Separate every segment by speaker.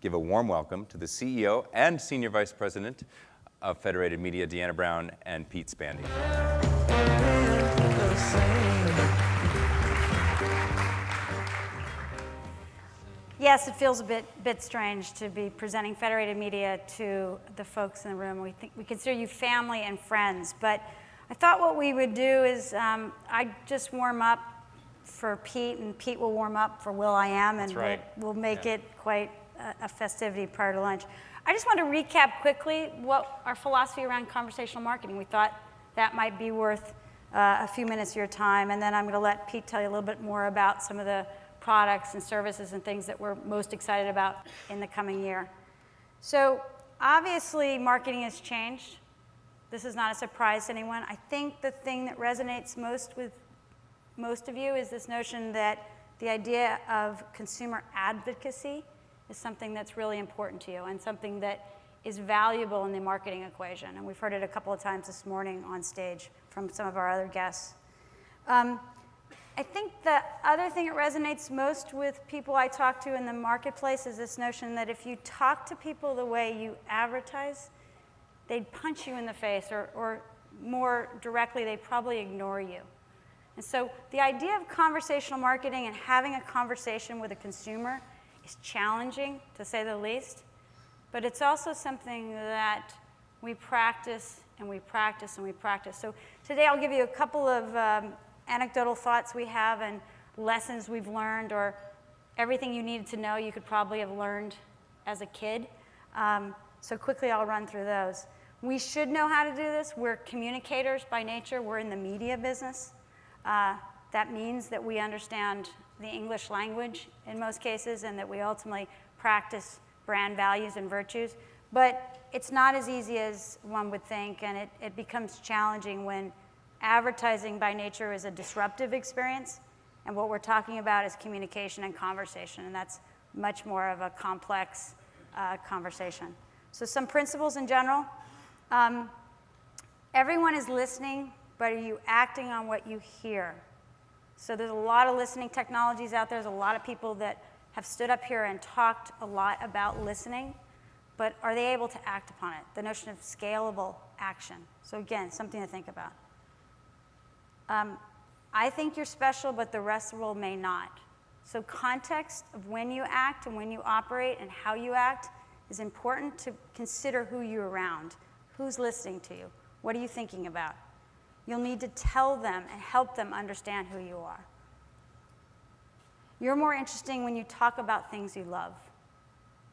Speaker 1: give a warm welcome to the CEO and Senior Vice President of Federated Media, Deanna Brown, and Pete Spande.
Speaker 2: Yes, it feels a bit strange to be presenting Federated Media to the folks in the room. We consider you family and friends, but I thought what we would do is I'd just warm up for Pete, and Pete will warm up for will.i.am, and we'll make it quite a festivity prior to lunch. I just want to recap quickly what our philosophy around conversational marketing. We thought that might be worth a few minutes of your time, and then I'm going to let Pete tell you a little bit more about some of the products and services and things that we're most excited about in the coming year. So obviously, marketing has changed. This is not a surprise to anyone. I think the thing that resonates most with most of you is this notion that the idea of consumer advocacy is something that's really important to you and something that is valuable in the marketing equation. And we've heard it a couple of times this morning on stage from some of our other guests. I think the other thing that resonates most with people I talk to in the marketplace is this notion that if you talk to people the way you advertise, they'd punch you in the face, or more directly, they'd probably ignore you. And so the idea of conversational marketing and having a conversation with a consumer is challenging, to say the least, but it's also something that we practice and we practice and we practice. So today I'll give you a couple of anecdotal thoughts we have and lessons we've learned, or everything you needed to know you could probably have learned as a kid. So quickly I'll run through those. We should know how to do this. We're communicators by nature. We're in the media business. That means that we understand the English language in most cases, and that we ultimately practice brand values and virtues. But it's not as easy as one would think, and it becomes challenging when advertising by nature is a disruptive experience, and what we're talking about is communication and conversation, and that's much more of a complex conversation. So some principles in general. Everyone is listening, but are you acting on what you hear? So there's a lot of listening technologies out there. There's a lot of people that have stood up here and talked a lot about listening, but are they able to act upon it? The notion of scalable action. So again, something to think about. I think you're special, but the rest of the world may not. So context of when you act and when you operate and how you act is important to consider who you're around. Who's listening to you? What are you thinking about? You'll need to tell them and help them understand who you are. You're more interesting when you talk about things you love.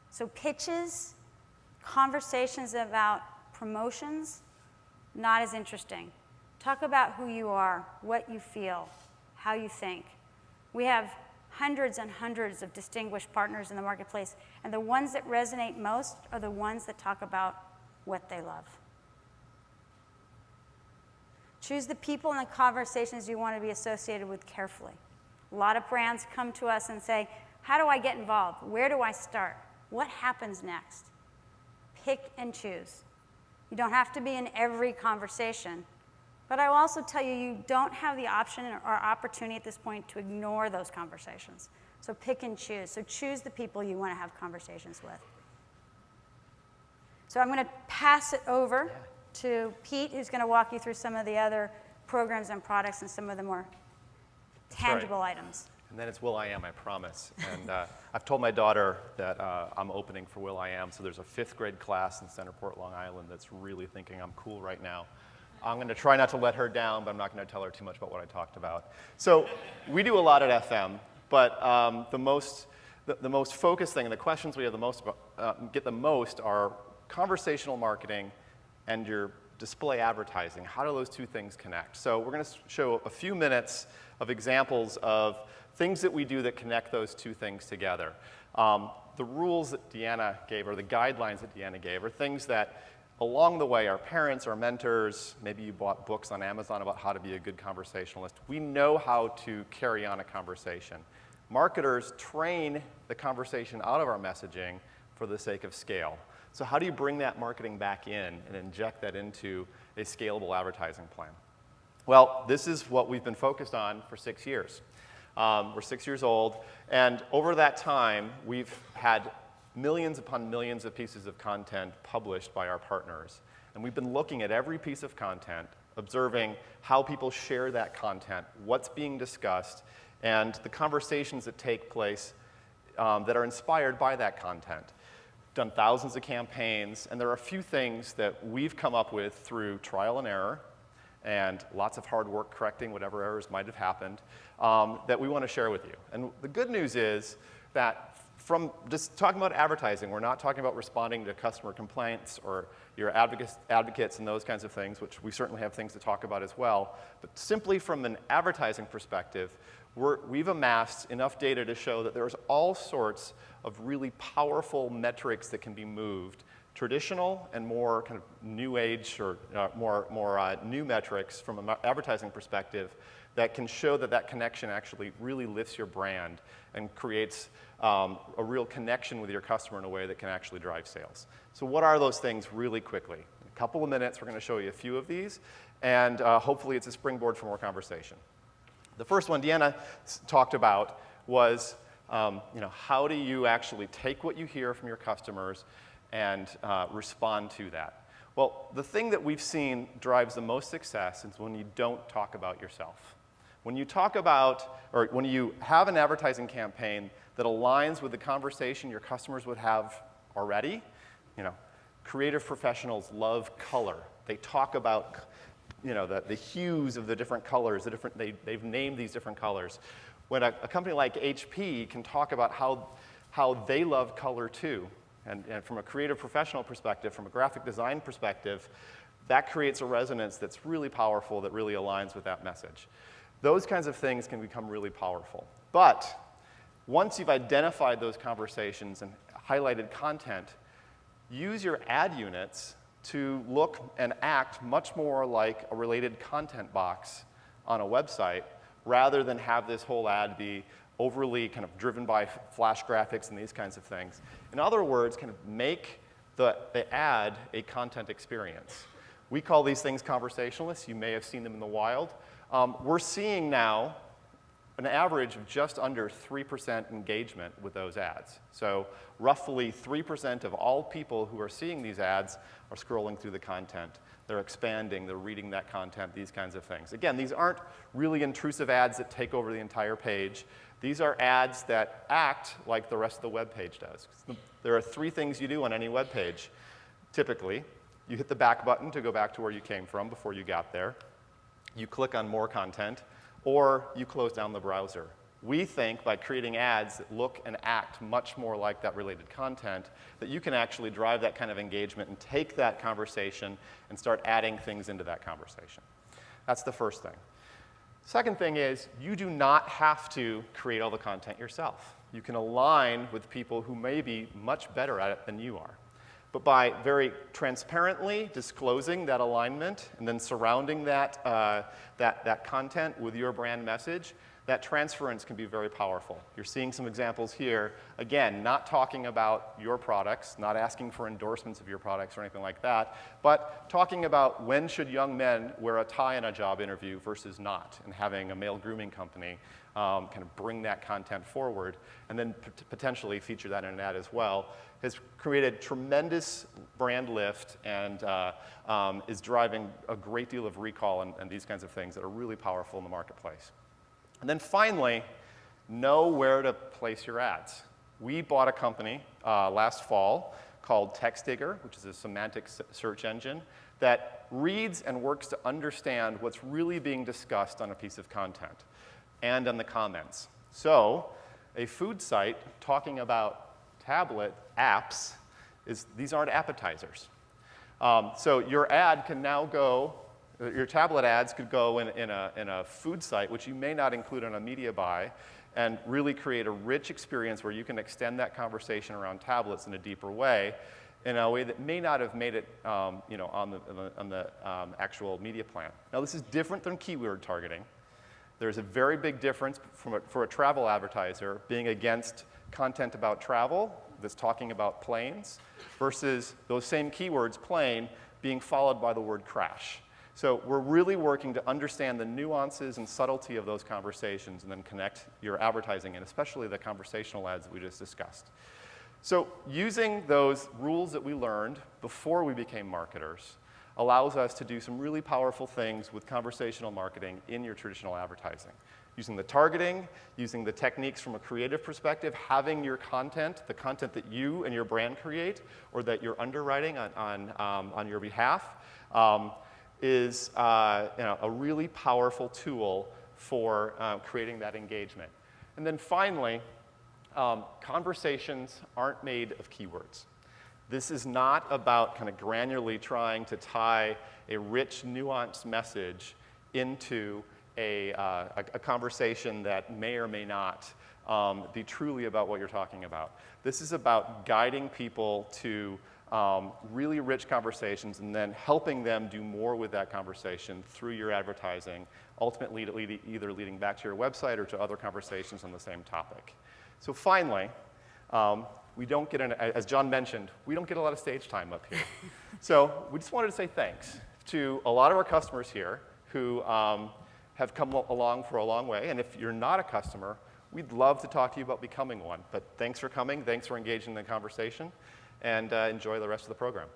Speaker 2: So pitches, conversations about promotions, not as interesting. Talk about who you are, what you feel, how you think. We have hundreds and hundreds of distinguished partners in the marketplace, and the ones that resonate most are the ones that talk about what they love. Choose the people and the conversations you want to be associated with carefully. A lot of brands come to us and say, how do I get involved? Where do I start? What happens next? Pick and choose. You don't have to be in every conversation, but I will also tell you, you don't have the option or opportunity at this point to ignore those conversations. So pick and choose. So choose the people you want to have conversations with. So I'm going to pass it over to Pete, who's going to walk you through some of the other programs and products and some of the more tangible items.
Speaker 3: And then it's will.i.am, I promise. And I've told my daughter that I'm opening for will.i.am, so there's a 5th grade class in Centerport, Long Island that's really thinking I'm cool right now. I'm going to try not to let her down, but I'm not going to tell her too much about what I talked about. So we do a lot at FM, but the most focused thing and the questions we have the most get the most are conversational marketing and your display advertising. How do those two things connect? So we're going to show a few minutes of examples of things that we do that connect those two things together. The rules that Deanna gave, or the guidelines that Deanna gave, are things that along the way our parents, our mentors, maybe you bought books on Amazon about how to be a good conversationalist. We know how to carry on a conversation. Marketers train the conversation out of our messaging for the sake of scale. So how do you bring that marketing back in and inject that into a scalable advertising plan? Well, this is what we've been focused on for 6 years. We're 6 years old, and over that time, we've had millions upon millions of pieces of content published by our partners. And we've been looking at every piece of content, observing how people share that content, what's being discussed, and the conversations that take place that are inspired by that content. Done thousands of campaigns, and there are a few things that we've come up with through trial and error and lots of hard work correcting whatever errors might have happened that we want to share with you. And the good news is that from just talking about advertising, we're not talking about responding to customer complaints or your advocates and those kinds of things, which we certainly have things to talk about as well. But simply from an advertising perspective, we've amassed enough data to show that there's all sorts of really powerful metrics that can be moved, traditional and more kind of new age or more new metrics from an advertising perspective that can show that that connection actually really lifts your brand and creates a real connection with your customer in a way that can actually drive sales. So what are those things really quickly? In a couple of minutes, we're going to show you a few of these, and hopefully it's a springboard for more conversation. The first one Deanna talked about was how do you actually take what you hear from your customers and respond to that? Well, the thing that we've seen drives the most success is when you don't talk about yourself. When you talk about, or when you have an advertising campaign that aligns with the conversation your customers would have already, creative professionals love color. They talk about the hues of the different colors, they've named these different colors. When a company like HP can talk about how they love color too, and from a creative professional perspective, from a graphic design perspective, that creates a resonance that's really powerful, that really aligns with that message. Those kinds of things can become really powerful. But once you've identified those conversations and highlighted content, use your ad units to look and act much more like a related content box on a website rather than have this whole ad be overly kind of driven by flash graphics and these kinds of things. In other words, kind of make the ad a content experience. We call these things conversationalists. You may have seen them in the wild. We're seeing now an average of just under 3% engagement with those ads. So roughly 3% of all people who are seeing these ads are scrolling through the content. They're expanding, they're reading that content, these kinds of things. Again, these aren't really intrusive ads that take over the entire page. These are ads that act like the rest of the web page does. There are three things you do on any web page. Typically, you hit the back button to go back to where you came from before you got there. You click on more content, or you close down the browser. We think by creating ads that look and act much more like that related content, that you can actually drive that kind of engagement and take that conversation and start adding things into that conversation. That's the first thing. Second thing is, you do not have to create all the content yourself. You can align with people who may be much better at it than you are. But by very transparently disclosing that alignment and then surrounding that content with your brand message, that transference can be very powerful. You're seeing some examples here. Again, not talking about your products, not asking for endorsements of your products or anything like that, but talking about when should young men wear a tie in a job interview versus not, and having a male grooming company kind of bring that content forward and then potentially feature that in an ad as well, has created tremendous brand lift and is driving a great deal of recall and these kinds of things that are really powerful in the marketplace. And then finally, know where to place your ads. We bought a company last fall called TextDigger, which is a semantic search engine that reads and works to understand what's really being discussed on a piece of content and on the comments. So a food site talking about tablet apps, these aren't appetizers. So your ad can now go, your tablet ads could go in a food site, which you may not include on a media buy, and really create a rich experience where you can extend that conversation around tablets in a deeper way, in a way that may not have made it on the actual media plan. Now, this is different than keyword targeting. There's a very big difference for a travel advertiser being against content about travel that's talking about planes versus those same keywords, plane, being followed by the word crash. So we're really working to understand the nuances and subtlety of those conversations and then connect your advertising and especially the conversational ads that we just discussed. So using those rules that we learned before we became marketers allows us to do some really powerful things with conversational marketing in your traditional advertising. Using the targeting, using the techniques from a creative perspective, having your content, the content that you and your brand create or that you're underwriting on your behalf, is a really powerful tool for creating that engagement. And then finally, conversations aren't made of keywords. This is not about kind of granularly trying to tie a rich, nuanced message into a conversation that may or may not be truly about what you're talking about. This is about guiding people to really rich conversations and then helping them do more with that conversation through your advertising, ultimately either leading back to your website or to other conversations on the same topic. So finally, we don't get, as John mentioned, we don't get a lot of stage time up here. So we just wanted to say thanks to a lot of our customers here who have come along for a long way. And if you're not a customer, we'd love to talk to you about becoming one. But thanks for coming. Thanks for engaging in the conversation. And enjoy the rest of the program.